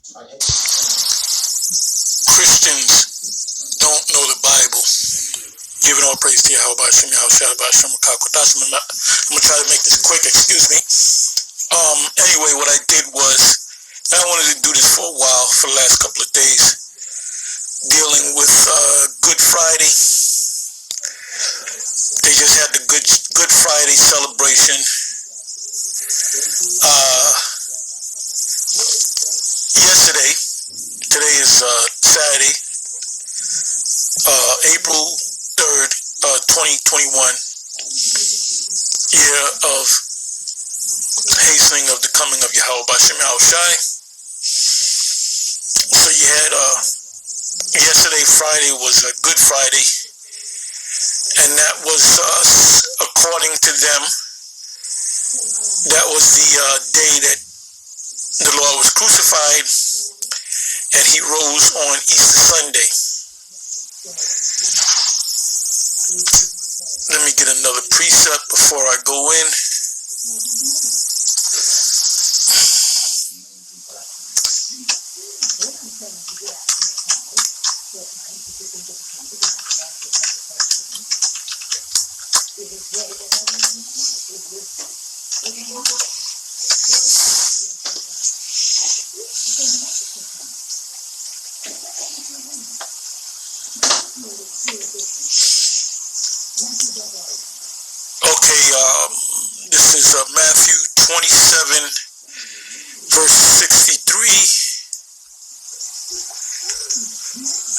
Christians don't know the Bible. Giving all praise to Yahweh Bashim, Yahweh Bashim, Kakwatasim. I'm going to try to make this quick, excuse me. Anyway, what I did was, I wanted to do this for a while, for the last couple of days, dealing with Good Friday. They just had the Good Friday celebration. Yesterday, today is Saturday, April 3rd, 2021, year of hastening of the coming of Yahweh Bashim Yahushai. So you had, yesterday, Friday, was a Good Friday, and that was, according to them, that was the day that the Lord was crucified, and he rose on Easter Sunday. Let me get another precept before I go in. This is Matthew 27, verse 63.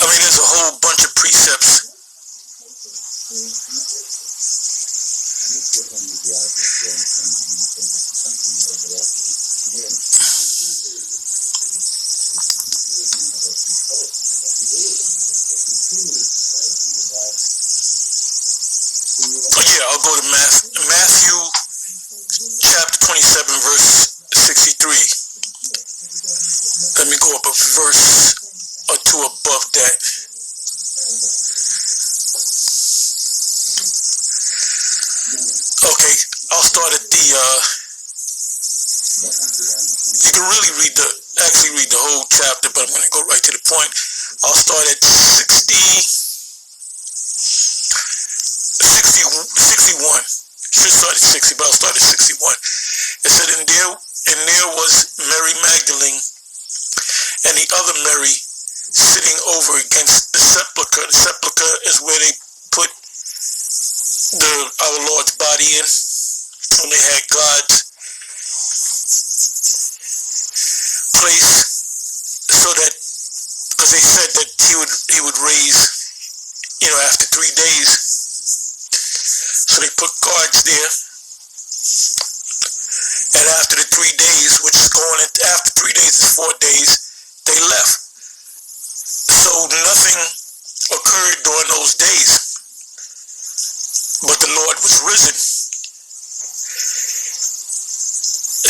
I mean, there's a whole bunch of precepts. I'll go to Matthew chapter 27, verse 63. Let me go up a verse or two above that. Okay, I'll start at the, you can really read the whole chapter, but I'm going to go right to the point. I'll start at 61. Should start at 60, but I'll start at 61. It said, and there was Mary Magdalene and the other Mary sitting over against the sepulchre. The sepulchre is where they put our Lord's body in, when they had God's place, so that, because they said that he would raise, after 3 days. So they put guards there, and after the 3 days, which is after 3 days is 4 days, they left. So nothing occurred during those days, but the Lord was risen.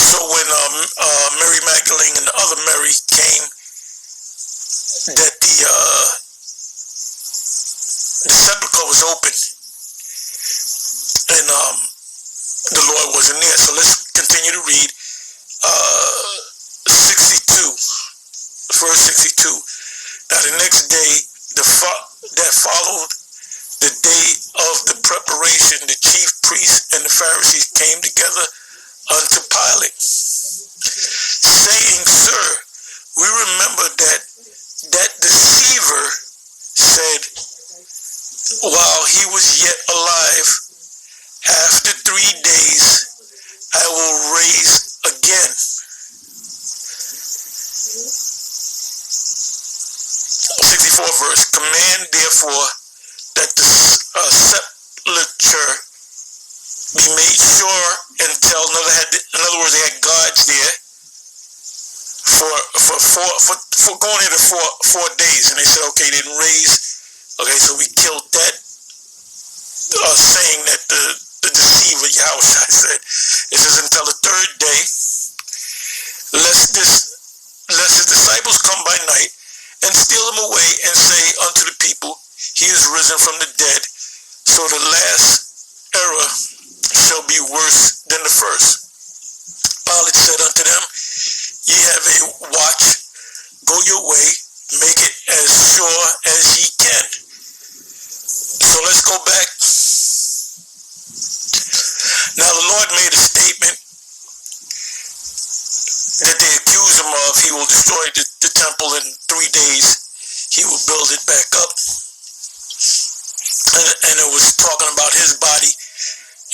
So when Mary Magdalene and the other Mary came, that the sepulchre was open, and the Lord wasn't there. So let's continue to read 62, verse 62. Now the next day, that followed the day of the preparation, the chief priests and the Pharisees came together unto Pilate, saying, Sir, we remember that deceiver said, while he was yet alive, after 3 days I will raise again. 64 verse. Command therefore that the sepulchre be made sure until in other words, they had guards there for going into 4 days, and they said, okay, they didn't raise. Okay, so we killed that, saying that the deceiver Yahweh said. It says, until the 3rd day, lest his disciples come by night and steal him away and say unto the people, he is risen from the dead. So the last error shall be worse than the first. Pilate said unto them, ye have a watch your way, make it as sure as ye can. So let's go back. Now the Lord made a statement that they accuse him of. He will destroy the temple in 3 days. He will build it back up. And it was talking about his body,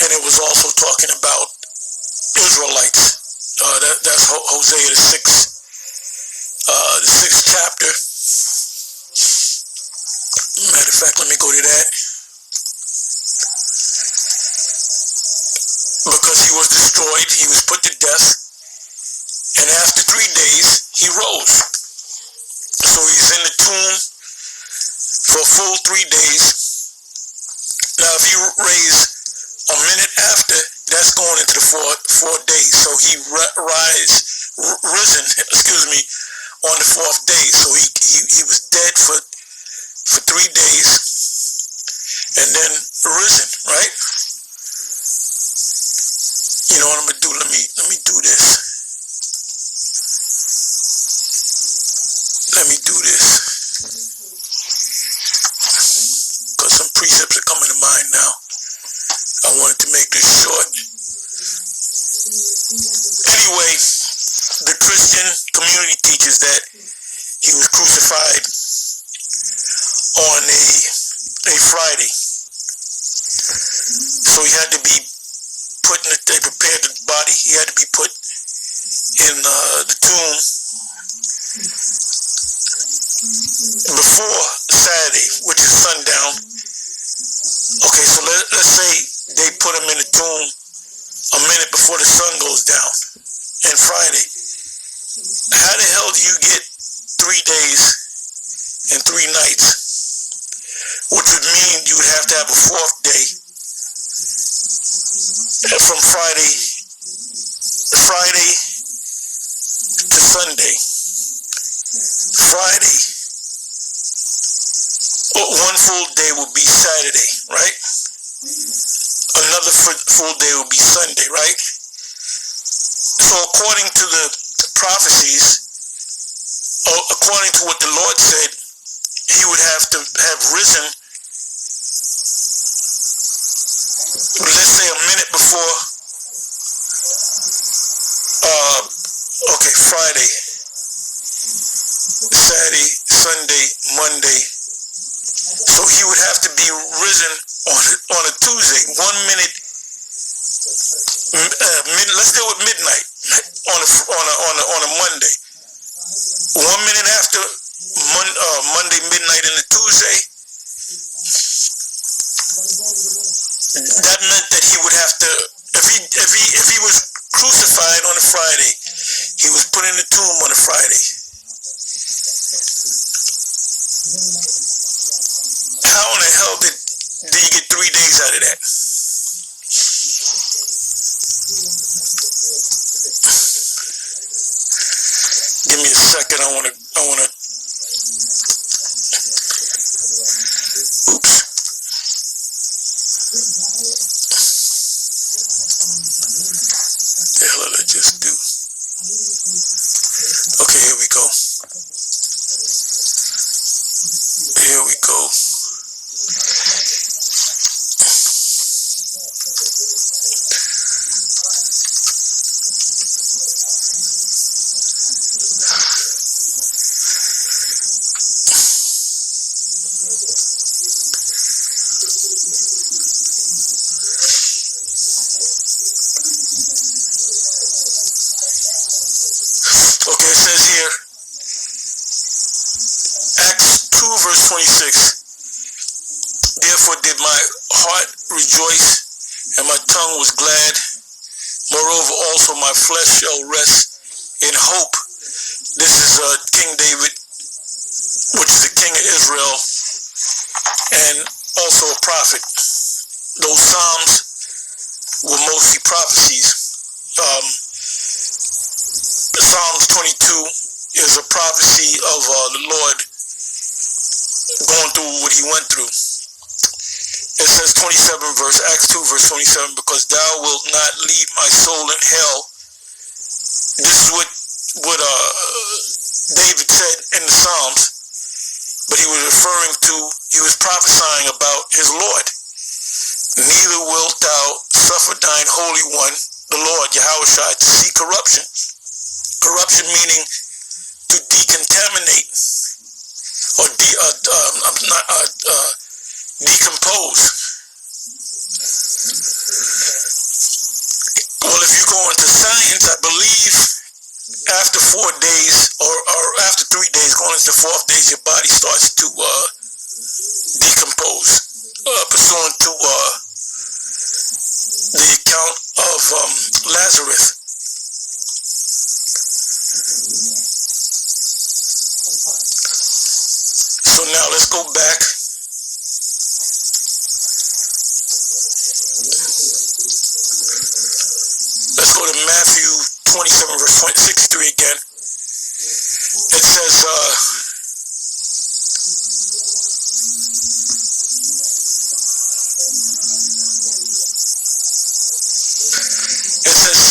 and it was also talking about Israelites. That's Hosea the 6th chapter. Matter of fact, let me go to that. Because he was destroyed, he was put to death, and after 3 days, he rose. So he's in the tomb for a full 3 days. Now, if you raise a minute after, that's going into the four days. So he risen, on the 4th day. So he was dead for 3 days and then risen, right? You know what I'm gonna do? Let me do this. Let me do this. Because some precepts are coming to mind now. I wanted to make this short. Anyway, the Christian community teaches that he was crucified on a Friday. So he had to be they prepared the body. He had to be put in the tomb before Saturday, which is sundown. Okay, so let's say they put him in the tomb a minute before the sun goes down, and Friday. How the hell do you get 3 days and 3 nights? Which would mean you would have to have a 4th day from Friday to Sunday. Friday, one full day would be Saturday, right? Another full day would be Sunday, right? So according to the prophecies, according to what the Lord said, he would have to have risen, let's say a minute before, Friday, Saturday, Sunday, Monday. So he would have to be risen on a Tuesday, 1 minute, let's deal with midnight on a Monday. 1 minute after Monday midnight and a Tuesday, that meant that he would have to, if he was crucified on a Friday, he was put in the tomb on a Friday. How in the hell did you get 3 days out of that? Give me a second. I wanna. Oops. The hell did I just do? Okay, here we go. Here we go. Okay, it says here, Acts 2 verse 26, therefore did my heart rejoice, and my tongue was glad. Moreover, also my flesh shall rest in hope. This is King David, which is the king of Israel, and also a prophet. Those Psalms were mostly prophecies. Psalms 22 is a prophecy of the Lord going through what he went through. It says Acts 2 verse 27, because thou wilt not leave my soul in hell. This is what David said in the Psalms, but he was prophesying about his Lord. Neither wilt thou suffer thine Holy One, the Lord, Yahushua, to see corruption. Corruption meaning to decontaminate or decompose. Well, if you go into science, I believe after 4 days or after 3 days, going into the 4th day, your body starts to decompose, pursuant to the account of Lazarus. So now let's go back. Let's go to Matthew 27, verse 63 again. It says,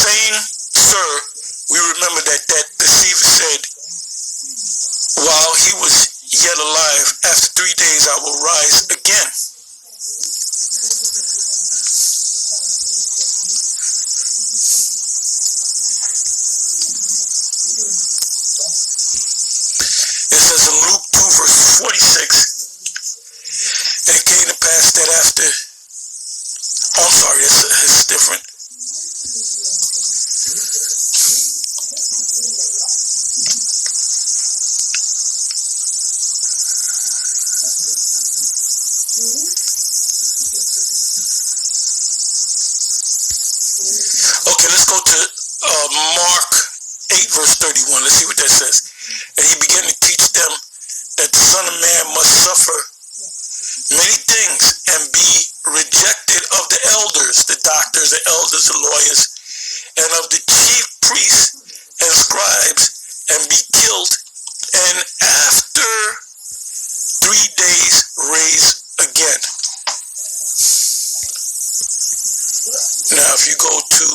saying, Sir, we remember that deceiver said, while he was yet alive, after 3 days I will rise again. It says in Luke 2, verse 46, and it came to pass that after, I'm sorry, it's different. Okay, let's go to Mark 8, verse 31. Let's see what that says. And he began to teach them that the Son of Man must suffer many things and be rejected of the elders, the doctors, the elders, the lawyers, and of the chief priests and scribes, and be killed, and after 3 days raise again. Now, if you go to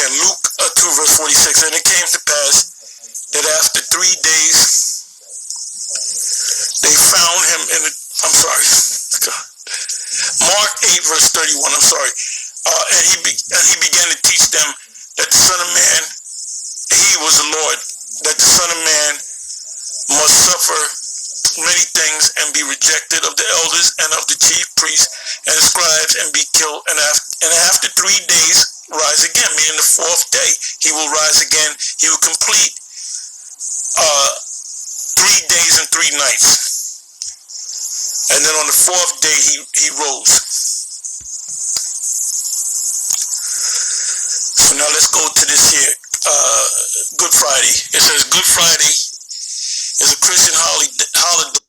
Luke 2, verse 46, and it came to pass that after 3 days they found him in Mark 8, verse 31, and he began to teach them that the Son of Man, he was the Lord, that the Son of Man must suffer many things and be rejected of the elders and of the chief priests and scribes and be killed, and after 3 days rise again, meaning the 4th day he will rise again. He will complete 3 days and 3 nights, and then on the 4th day he rose. So now let's go to this here, Good Friday. It says Good Friday is a Christian holiday